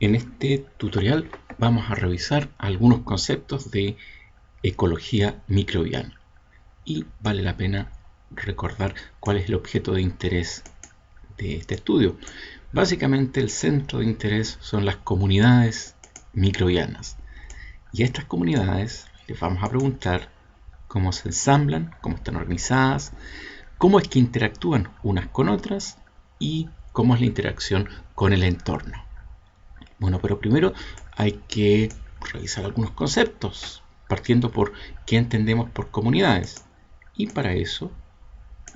En este tutorial vamos a revisar algunos conceptos de ecología microbiana y vale la pena recordar cuál es el objeto de interés de este estudio. Básicamente el centro de interés son las comunidades microbianas y a estas comunidades les vamos a preguntar cómo se ensamblan, cómo están organizadas, cómo es que interactúan unas con otras y cómo es la interacción con el entorno. Bueno, pero primero hay que revisar algunos conceptos, partiendo por qué entendemos por comunidades. Y para eso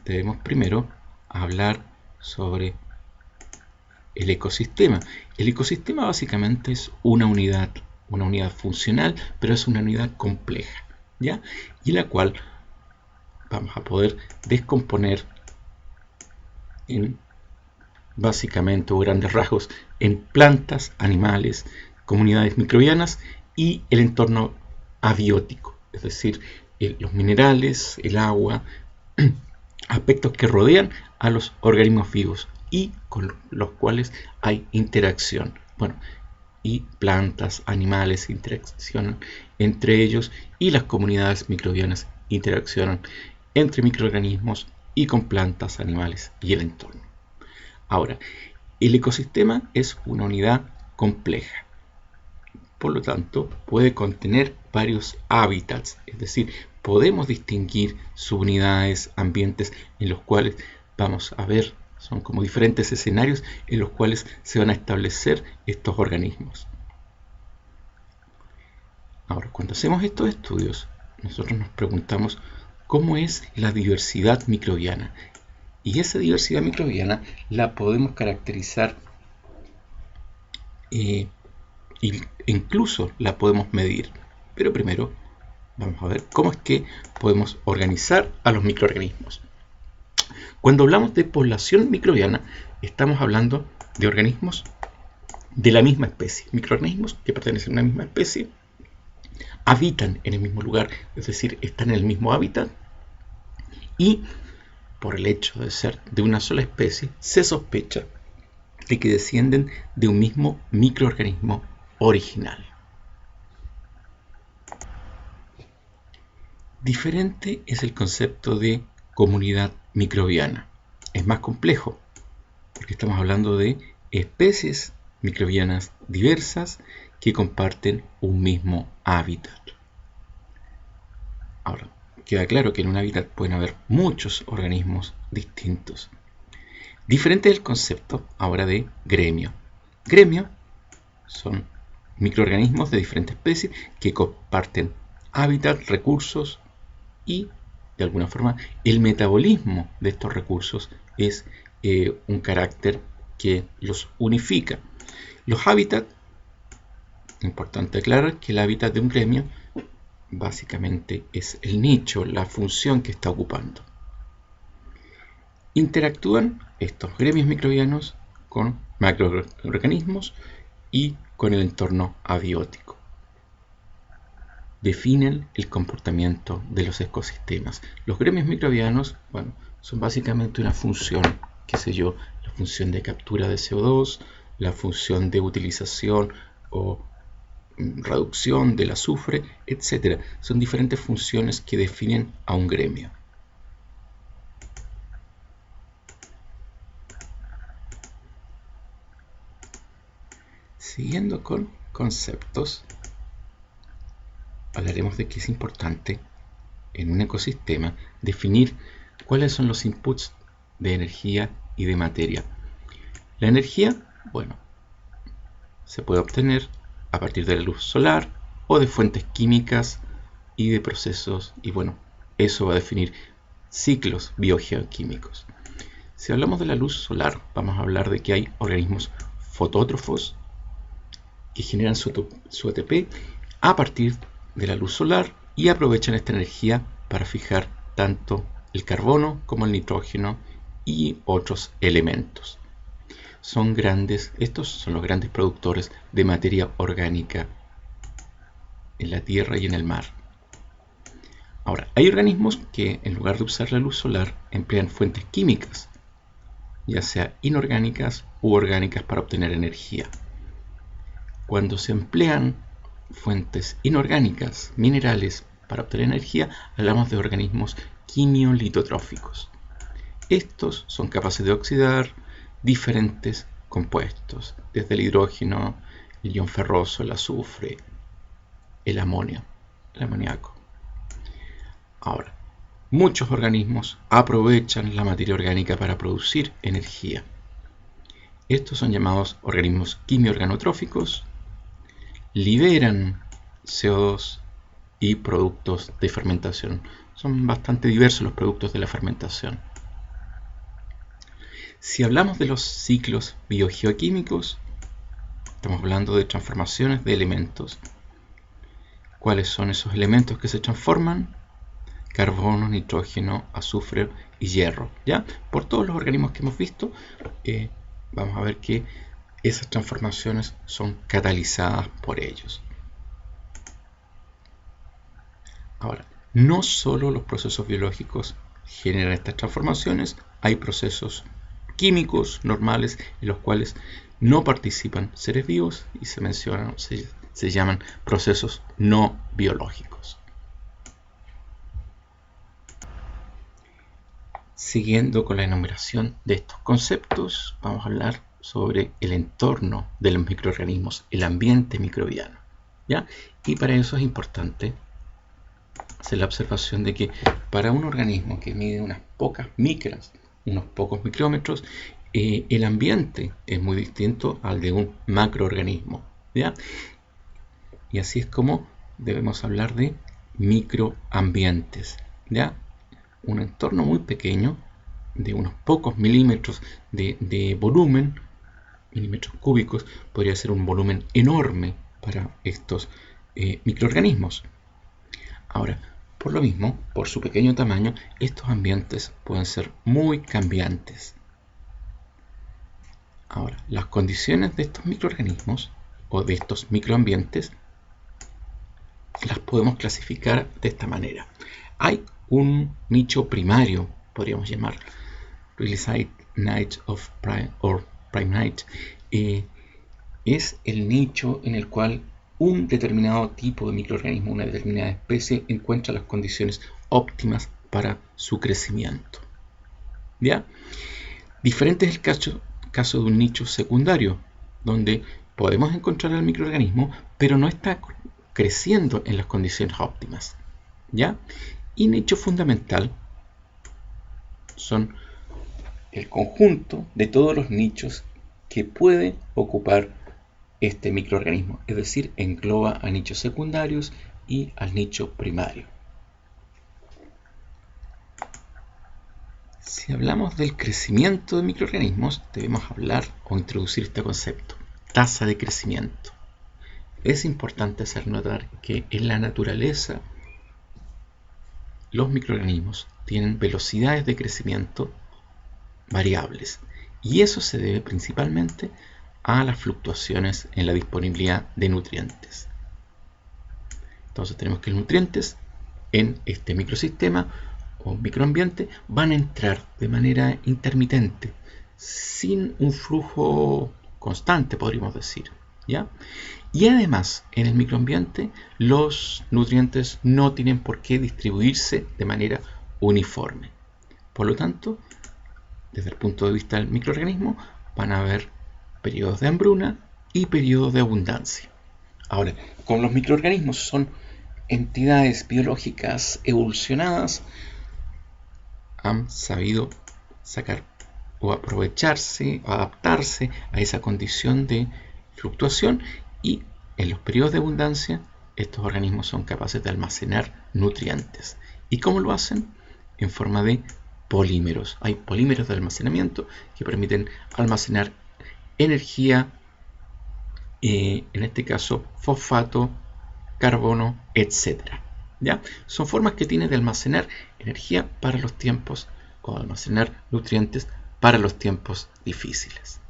debemos primero hablar sobre el ecosistema. El ecosistema básicamente es una unidad funcional, pero es una unidad compleja, ¿ya? Y la cual vamos a poder descomponer en básicamente o grandes rasgos en plantas, animales, comunidades microbianas y el entorno abiótico, es decir, los minerales, el agua, aspectos que rodean a los organismos vivos y con los cuales hay interacción. Bueno, y plantas, animales interaccionan entre ellos y las comunidades microbianas interaccionan entre microorganismos y con plantas, animales y el entorno. Ahora, el ecosistema es una unidad compleja, por lo tanto puede contener varios hábitats, es decir, podemos distinguir subunidades, ambientes en los cuales vamos a ver, son como diferentes escenarios en los cuales se van a establecer estos organismos. Ahora, cuando hacemos estos estudios, nosotros nos preguntamos cómo es la diversidad microbiana. Y esa diversidad microbiana la podemos caracterizar e incluso la podemos medir. Pero primero vamos a ver cómo es que podemos organizar a los microorganismos. Cuando hablamos de población microbiana, estamos hablando de organismos de la misma especie. Microorganismos que pertenecen a una misma especie, habitan en el mismo lugar, es decir, están en el mismo hábitat y por el hecho de ser de una sola especie, se sospecha de que descienden de un mismo microorganismo original. Diferente es el concepto de comunidad microbiana. Es más complejo, porque estamos hablando de especies microbianas diversas que comparten un mismo hábitat. Ahora, queda claro que en un hábitat pueden haber muchos organismos distintos. Diferente es el concepto ahora de gremio. Gremio son microorganismos de diferentes especies que comparten hábitat, recursos y, de alguna forma, el metabolismo de estos recursos es un carácter que los unifica. Los hábitats, importante aclarar que el hábitat de un gremio básicamente es el nicho, la función que está ocupando. Interactúan estos gremios microbianos con macroorganismos y con el entorno abiótico. Definen el comportamiento de los ecosistemas. Los gremios microbianos, bueno, son básicamente una función, qué sé yo, la función de captura de CO2, la función de utilización o reducción del azufre, etc. Son diferentes funciones que definen a un gremio. Siguiendo con conceptos, hablaremos de que es importante en un ecosistema definir cuáles son los inputs de energía y de materia. La energía, bueno, se puede obtener a partir de la luz solar o de fuentes químicas y de procesos, y bueno, eso va a definir ciclos biogeoquímicos. Si hablamos de la luz solar, vamos a hablar de que hay organismos fotótrofos que generan su ATP a partir de la luz solar y aprovechan esta energía para fijar tanto el carbono como el nitrógeno y otros elementos. Estos son los grandes productores de materia orgánica en la tierra y en el mar. Ahora, hay organismos que en lugar de usar la luz solar emplean fuentes químicas, ya sea inorgánicas u orgánicas, para obtener energía. Cuando se emplean fuentes inorgánicas, minerales, para obtener energía, hablamos de organismos quimiolitotróficos. Estos son capaces de oxidar diferentes compuestos, desde el hidrógeno, el ion ferroso, el azufre, el amoníaco. Ahora, muchos organismos aprovechan la materia orgánica para producir energía. Estos son llamados organismos quimiorganotróficos, liberan CO2 y productos de fermentación. Son bastante diversos los productos de la fermentación. Si hablamos de los ciclos biogeoquímicos, estamos hablando de transformaciones de elementos. ¿Cuáles son esos elementos que se transforman? Carbono, nitrógeno, azufre y hierro. ¿Ya? Por todos los organismos que hemos visto, vamos a ver que esas transformaciones son catalizadas por ellos. Ahora, no solo los procesos biológicos generan estas transformaciones, hay procesos químicos normales en los cuales no participan seres vivos y se llaman procesos no biológicos. Siguiendo con la enumeración de estos conceptos, vamos a hablar sobre el entorno de los microorganismos, el ambiente microbiano, ¿ya? Y para eso es importante hacer la observación de que para un organismo que mide unas pocas micras, unos pocos micrómetros, el ambiente es muy distinto al de un macroorganismo, ¿ya? Y así es como debemos hablar de microambientes, ¿ya? Un entorno muy pequeño, de unos pocos milímetros de volumen, milímetros cúbicos, podría ser un volumen enorme para estos microorganismos. Ahora, por lo mismo, por su pequeño tamaño, estos ambientes pueden ser muy cambiantes. Ahora, las condiciones de estos microorganismos o de estos microambientes las podemos clasificar de esta manera. Hay un nicho primario, podríamos llamar Released Niche of Prime Niche. Es el nicho en el cual un determinado tipo de microorganismo, una determinada especie, encuentra las condiciones óptimas para su crecimiento. ¿Ya? Diferente es el caso de un nicho secundario, donde podemos encontrar al microorganismo, pero no está creciendo en las condiciones óptimas. ¿Ya? Y nicho fundamental son el conjunto de todos los nichos que puede ocupar este microorganismo, es decir, engloba a nichos secundarios y al nicho primario. Si hablamos del crecimiento de microorganismos, debemos hablar o introducir este concepto, tasa de crecimiento. Es importante hacer notar que en la naturaleza los microorganismos tienen velocidades de crecimiento variables y eso se debe principalmente a las fluctuaciones en la disponibilidad de nutrientes. Entonces tenemos que los nutrientes en este microsistema o microambiente van a entrar de manera intermitente, sin un flujo constante, podríamos decir, ¿ya? Y además, en el microambiente, los nutrientes no tienen por qué distribuirse de manera uniforme. Por lo tanto, desde el punto de vista del microorganismo, van a haber periodos de hambruna y periodos de abundancia. Ahora, como los microorganismos son entidades biológicas evolucionadas, han sabido sacar o aprovecharse o adaptarse a esa condición de fluctuación y en los periodos de abundancia estos organismos son capaces de almacenar nutrientes. ¿Y cómo lo hacen? En forma de polímeros. Hay polímeros de almacenamiento que permiten almacenar energía, en este caso fosfato, carbono, etc. ¿Ya? Son formas que tienen de almacenar energía para los tiempos o almacenar nutrientes para los tiempos difíciles.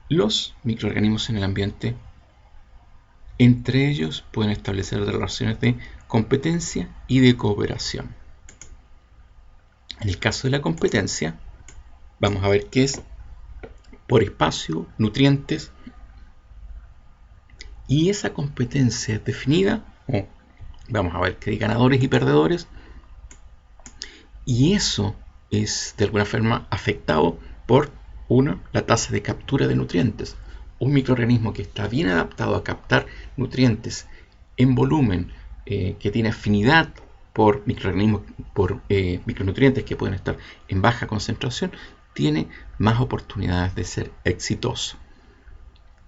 Los microorganismos en el ambiente, entre ellos pueden establecer relaciones de competencia y de cooperación. En el caso de la competencia, vamos a ver qué es por espacio, nutrientes, y esa competencia es definida, vamos a ver que hay ganadores y perdedores, y eso es de alguna forma afectado por, la tasa de captura de nutrientes. Un microorganismo que está bien adaptado a captar nutrientes en volumen, que tiene afinidad por microorganismos, por micronutrientes que pueden estar en baja concentración, tiene más oportunidades de ser exitoso.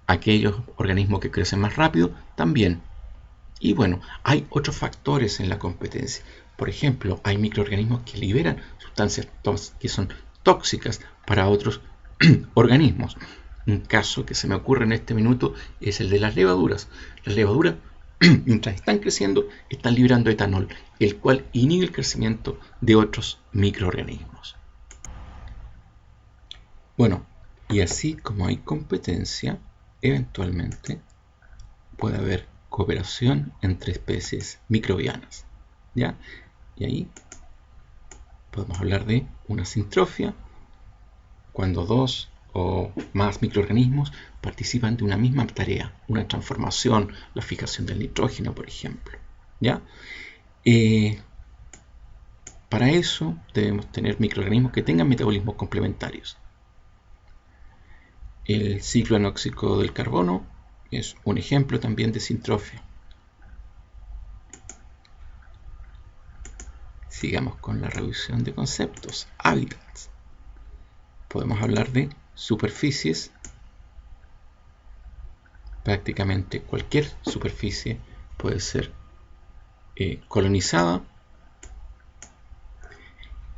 Aquellos organismos que crecen más rápido también. Y bueno, hay otros factores en la competencia. Por ejemplo, hay microorganismos que liberan sustancias que son tóxicas para otros organismos. Un caso que se me ocurre en este minuto es el de las levaduras. Las levaduras, mientras están creciendo, están liberando etanol, el cual inhibe el crecimiento de otros microorganismos. Bueno, y así como hay competencia, eventualmente puede haber cooperación entre especies microbianas, ¿ya? Y ahí podemos hablar de una sintrofia, cuando dos o más microorganismos participan de una misma tarea, una transformación, la fijación del nitrógeno, por ejemplo, ¿ya? Para eso debemos tener microorganismos que tengan metabolismos complementarios. El ciclo anóxico del carbono es un ejemplo también de sintrofia. Sigamos con la revisión de conceptos. Hábitats. Podemos hablar de superficies. Prácticamente cualquier superficie puede ser colonizada.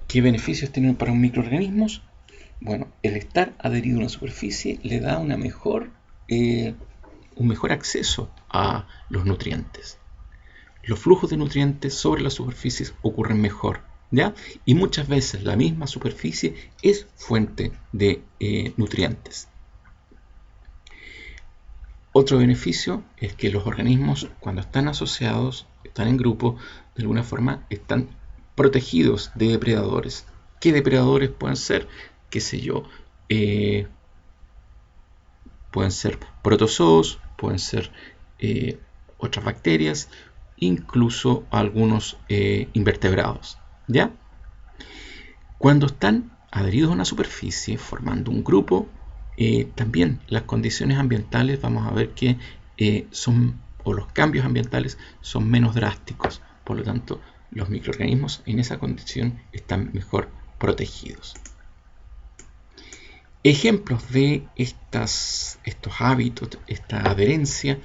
¿Qué beneficios tienen para un microorganismo? Bueno, el estar adherido a una superficie le da un mejor acceso a los nutrientes. Los flujos de nutrientes sobre las superficies ocurren mejor, ¿ya? Y muchas veces la misma superficie es fuente de nutrientes. Otro beneficio es que los organismos, cuando están asociados, están en grupo, de alguna forma están protegidos de depredadores. ¿Qué depredadores pueden ser? Qué sé yo, pueden ser protozoos, pueden ser otras bacterias, incluso algunos invertebrados, ¿ya? Cuando están adheridos a una superficie, formando un grupo, también las condiciones ambientales, vamos a ver que los cambios ambientales son menos drásticos, por lo tanto, los microorganismos en esa condición están mejor protegidos. Ejemplos de estos hábitos, esta adherencia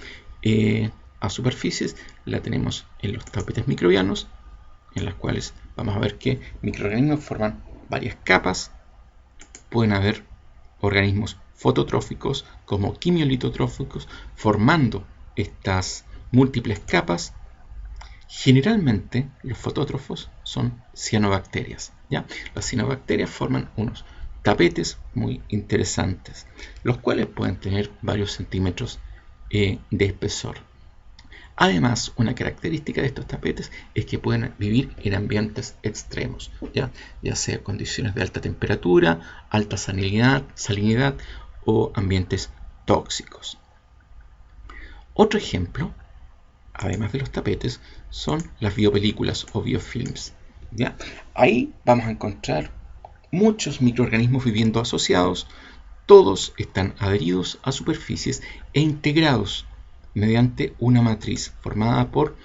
a superficies, la tenemos en los tapetes microbianos, en las cuales vamos a ver que microorganismos forman varias capas. Pueden haber organismos fototróficos como quimiolitotróficos formando estas múltiples capas. Generalmente los fotótrofos son cianobacterias, ¿ya? Las cianobacterias forman unos tapetes muy interesantes, los cuales pueden tener varios centímetros de espesor. Además, una característica de estos tapetes es que pueden vivir en ambientes extremos, ya sea condiciones de alta temperatura, alta salinidad o ambientes tóxicos. Otro ejemplo, además de los tapetes, son las biopelículas o biofilms, ¿ya? Ahí vamos a encontrar muchos microorganismos viviendo asociados. Todos están adheridos a superficies e integrados mediante una matriz formada por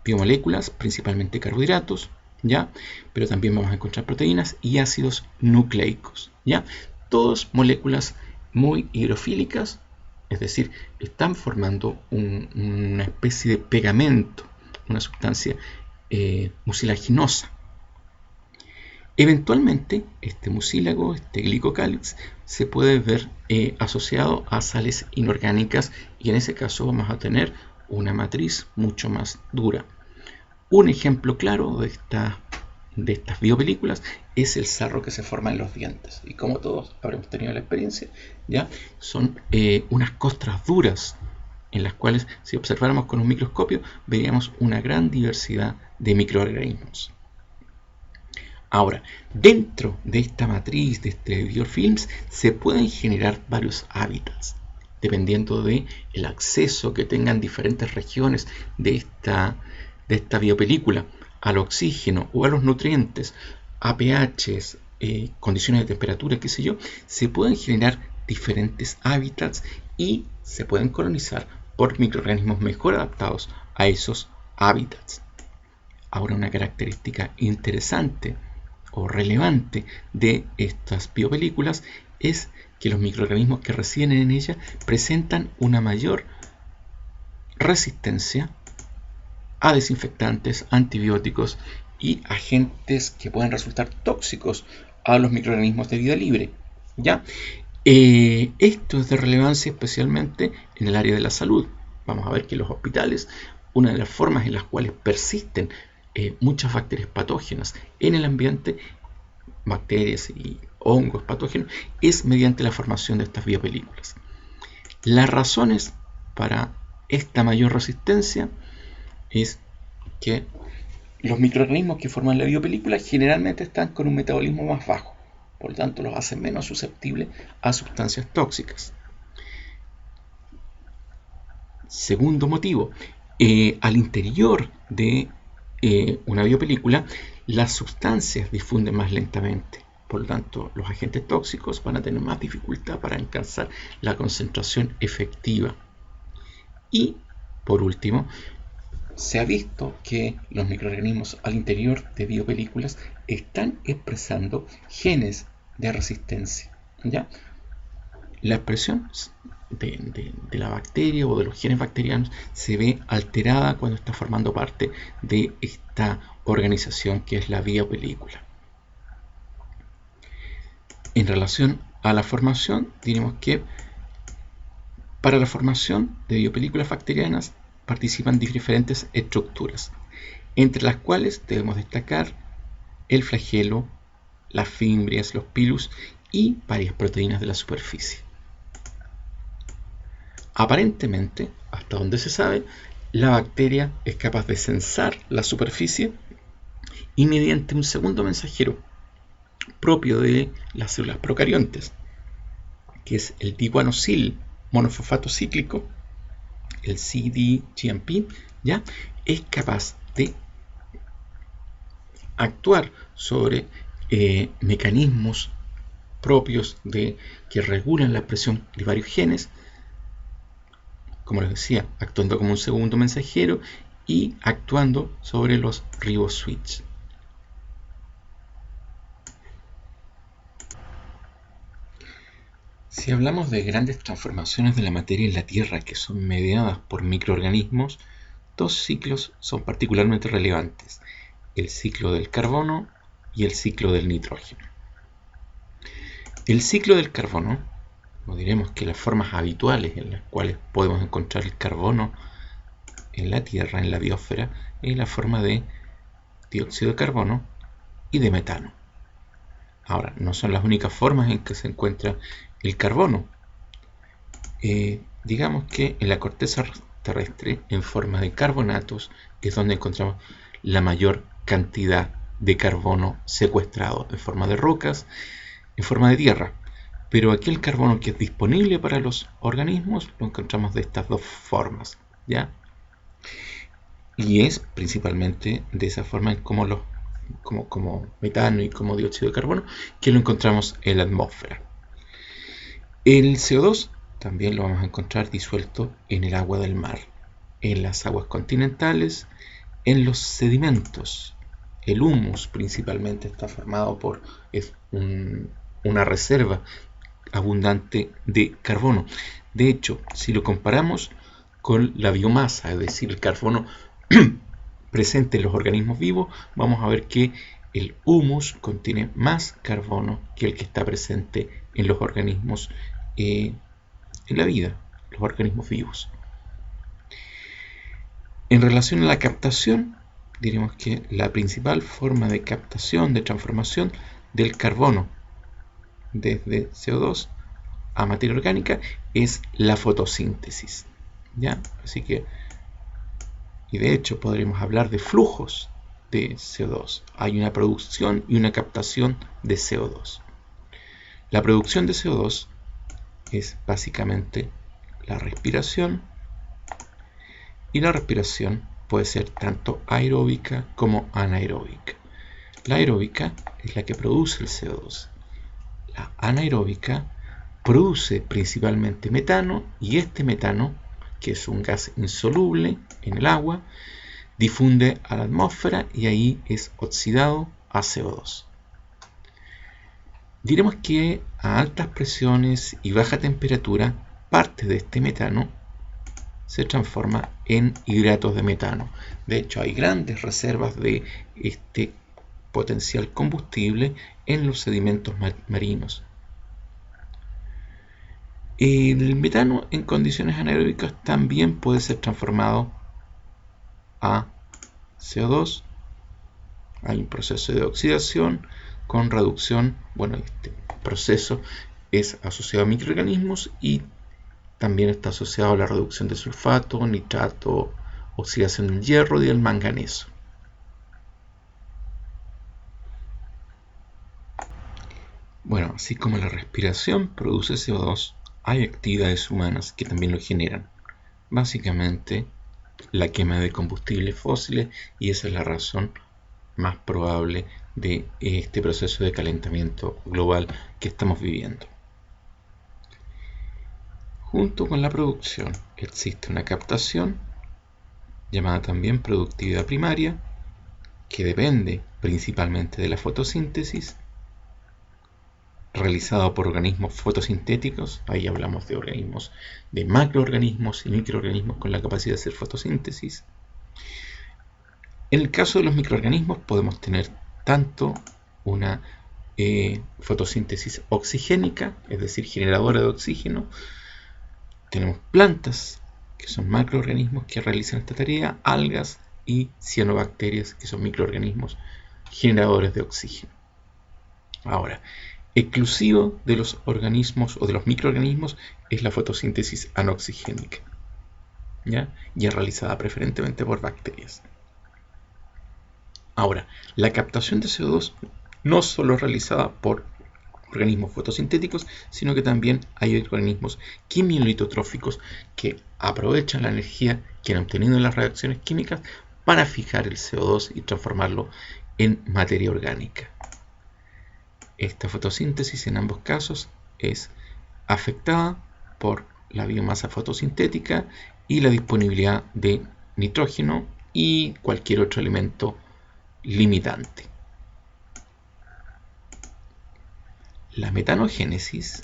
biomoléculas, principalmente carbohidratos, ¿ya? Pero también vamos a encontrar proteínas y ácidos nucleicos, ¿ya? Todas moléculas muy hidrofílicas, es decir, están formando una especie de pegamento, una sustancia mucilaginosa. Eventualmente, este mucílago, este glicocálix, se puede ver asociado a sales inorgánicas y en ese caso vamos a tener una matriz mucho más dura. Un ejemplo claro de estas biopelículas es el sarro que se forma en los dientes. Y como todos habremos tenido la experiencia, ya son unas costras duras en las cuales, si observáramos con un microscopio, veríamos una gran diversidad de microorganismos. Ahora, dentro de esta matriz, de este biofilms, se pueden generar varios hábitats, dependiendo del acceso que tengan diferentes regiones de esta biopelícula al oxígeno o a los nutrientes, a pHs, condiciones de temperatura, qué sé yo. Se pueden generar diferentes hábitats y se pueden colonizar por microorganismos mejor adaptados a esos hábitats. Ahora, una característica interesante o relevante de estas biopelículas es que los microorganismos que residen en ella presentan una mayor resistencia a desinfectantes, antibióticos y agentes que pueden resultar tóxicos a los microorganismos de vida libre, ¿ya? Esto es de relevancia especialmente en el área de la salud. Vamos a ver que en los hospitales, una de las formas en las cuales persisten muchas bacterias patógenas en el ambiente, bacterias y hongos patógenos, es mediante la formación de estas biopelículas. Las razones para esta mayor resistencia es que los microorganismos que forman la biopelícula generalmente están con un metabolismo más bajo, por lo tanto los hacen menos susceptibles a sustancias tóxicas. Segundo motivo, al interior de una biopelícula, las sustancias difunden más lentamente. Por lo tanto, los agentes tóxicos van a tener más dificultad para alcanzar la concentración efectiva. Y, por último, se ha visto que los microorganismos al interior de biopelículas están expresando genes de resistencia, ¿ya? La expresión de la bacteria o de los genes bacterianos se ve alterada cuando está formando parte de esta organización que es la biopelícula. En relación a la formación, diremos que para la formación de biopelículas bacterianas participan diferentes estructuras, entre las cuales debemos destacar el flagelo, las fimbrias, los pilus y varias proteínas de la superficie. Aparentemente, hasta donde se sabe, la bacteria es capaz de censar la superficie y mediante un segundo mensajero propio de las células procariontes, que es el diguanosil monofosfato cíclico, el cDGMP, ¿ya? Es capaz de actuar sobre mecanismos propios que regulan la expresión de varios genes, como les decía, actuando como un segundo mensajero y actuando sobre los riboswitch. Si hablamos de grandes transformaciones de la materia en la Tierra que son mediadas por microorganismos, dos ciclos son particularmente relevantes: el ciclo del carbono y el ciclo del nitrógeno. El ciclo del carbono, o diremos que las formas habituales en las cuales podemos encontrar el carbono en la Tierra, en la biosfera, es la forma de dióxido de carbono y de metano. Ahora, no son las únicas formas en que se encuentra el carbono. Digamos que en la corteza terrestre, en forma de carbonatos, es donde encontramos la mayor cantidad de carbono secuestrado, en forma de rocas, en forma de tierra. Pero aquel carbono que es disponible para los organismos lo encontramos de estas dos formas, ¿ya? Y es principalmente de esa forma como metano y como dióxido de carbono que lo encontramos en la atmósfera. El CO2 también lo vamos a encontrar disuelto en el agua del mar, en las aguas continentales, en los sedimentos. El humus principalmente está formado por una reserva abundante de carbono. De hecho, si lo comparamos con la biomasa, es decir, el carbono presente en los organismos vivos, vamos a ver que el humus contiene más carbono que el que está presente en los organismos en la vida, los organismos vivos. En relación a la captación, diremos que la principal forma de captación, de transformación del carbono desde CO2 a materia orgánica es la fotosíntesis, ¿ya? Así que, y de hecho podremos hablar de flujos de CO2. Hay una producción y una captación de CO2. La producción de CO2 es básicamente la respiración, y la respiración puede ser tanto aeróbica como anaeróbica. La aeróbica es la que produce el CO2. La anaeróbica produce principalmente metano, y este metano, que es un gas insoluble en el agua, difunde a la atmósfera y ahí es oxidado a CO2. Diremos que a altas presiones y baja temperatura, parte de este metano se transforma en hidratos de metano. De hecho, hay grandes reservas de este potencial combustible en los sedimentos marinos. El metano en condiciones anaeróbicas también puede ser transformado a CO2. Hay un proceso de oxidación con reducción. Bueno, este proceso es asociado a microorganismos y también está asociado a la reducción de sulfato, nitrato, oxidación del hierro y del manganeso. Bueno, así como la respiración produce CO2, hay actividades humanas que también lo generan. Básicamente, la quema de combustibles fósiles, y esa es la razón más probable de este proceso de calentamiento global que estamos viviendo. Junto con la producción existe una captación, llamada también productividad primaria, que depende principalmente de la fotosíntesis, realizado por organismos fotosintéticos. Ahí hablamos de organismos, de macroorganismos y microorganismos con la capacidad de hacer fotosíntesis. En el caso de los microorganismos podemos tener tanto una fotosíntesis oxigénica, es decir, generadora de oxígeno. Tenemos plantas, que son macroorganismos que realizan esta tarea, algas y cianobacterias, que son microorganismos generadores de oxígeno. Ahora, exclusivo de los organismos o de los microorganismos es la fotosíntesis anoxigénica, ¿ya? Y es realizada preferentemente por bacterias. Ahora, la captación de CO2 no solo es realizada por organismos fotosintéticos, sino que también hay organismos quimiolitotróficos que aprovechan la energía que han obtenido en las reacciones químicas para fijar el CO2 y transformarlo en materia orgánica. Esta fotosíntesis en ambos casos es afectada por la biomasa fotosintética y la disponibilidad de nitrógeno y cualquier otro elemento limitante. La metanogénesis,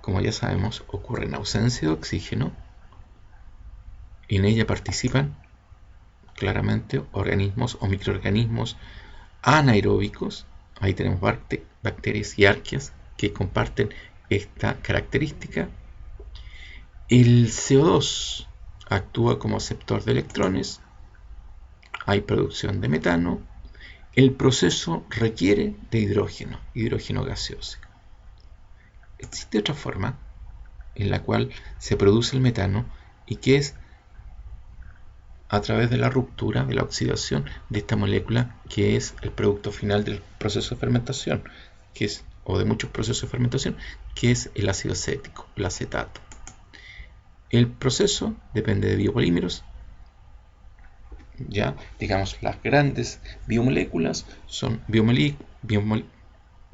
como ya sabemos, ocurre en ausencia de oxígeno. En ella participan claramente organismos o microorganismos anaeróbicos. Ahí tenemos bacterias y arqueas que comparten esta característica. El CO2 actúa como aceptor de electrones. Hay producción de metano. El proceso requiere de hidrógeno gaseoso. Existe otra forma en la cual se produce el metano, y que es a través de la ruptura, de la oxidación de esta molécula, que es el producto final del proceso de fermentación, o de muchos procesos de fermentación, que es el ácido acético, el acetato. El proceso depende de biopolímeros. Ya, digamos, las grandes biomoléculas son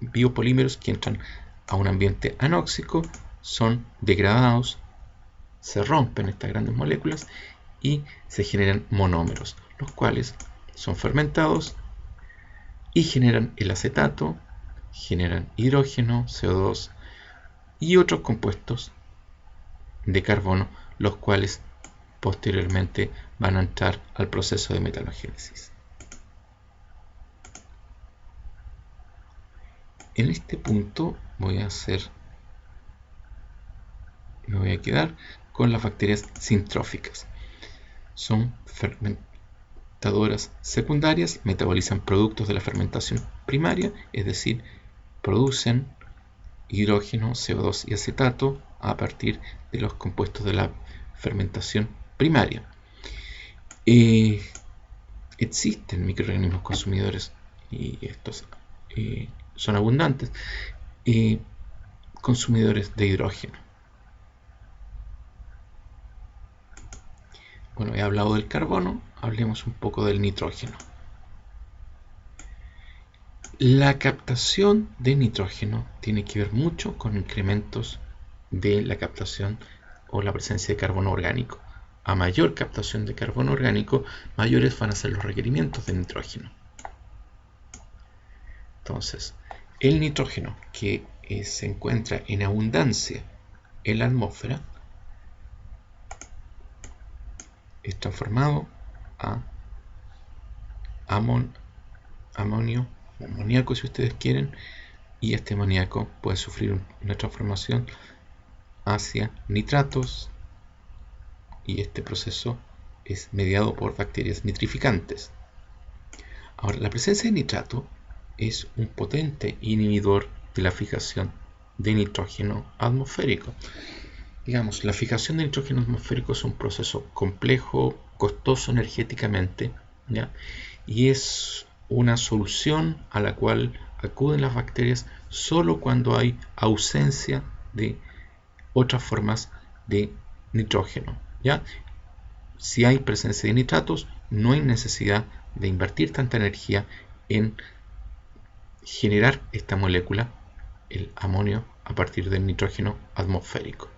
biopolímeros que entran a un ambiente anóxico, son degradados, se rompen estas grandes moléculas y se generan monómeros, los cuales son fermentados y generan el acetato, generan hidrógeno, CO2 y otros compuestos de carbono, los cuales posteriormente van a entrar al proceso de metanogénesis. En este punto me voy a quedar con las bacterias sintróficas. Son fermentadoras secundarias, metabolizan productos de la fermentación primaria, es decir, producen hidrógeno, CO2 y acetato a partir de los compuestos de la fermentación primaria. existen microorganismos consumidores, y estos son abundantes, consumidores de hidrógeno. Bueno, he hablado del carbono, hablemos un poco del nitrógeno. La captación de nitrógeno tiene que ver mucho con incrementos de la captación o la presencia de carbono orgánico. A mayor captación de carbono orgánico, mayores van a ser los requerimientos de nitrógeno. Entonces, el nitrógeno que se encuentra en abundancia en la atmósfera es transformado a amonio, amoníaco si ustedes quieren, y este amoníaco puede sufrir una transformación hacia nitratos, y este proceso es mediado por bacterias nitrificantes. Ahora, la presencia de nitrato es un potente inhibidor de la fijación de nitrógeno atmosférico. Digamos, la fijación de nitrógeno atmosférico es un proceso complejo, costoso energéticamente, ¿ya? Y es una solución a la cual acuden las bacterias solo cuando hay ausencia de otras formas de nitrógeno, ¿ya? Si hay presencia de nitratos, no hay necesidad de invertir tanta energía en generar esta molécula, el amonio, a partir del nitrógeno atmosférico.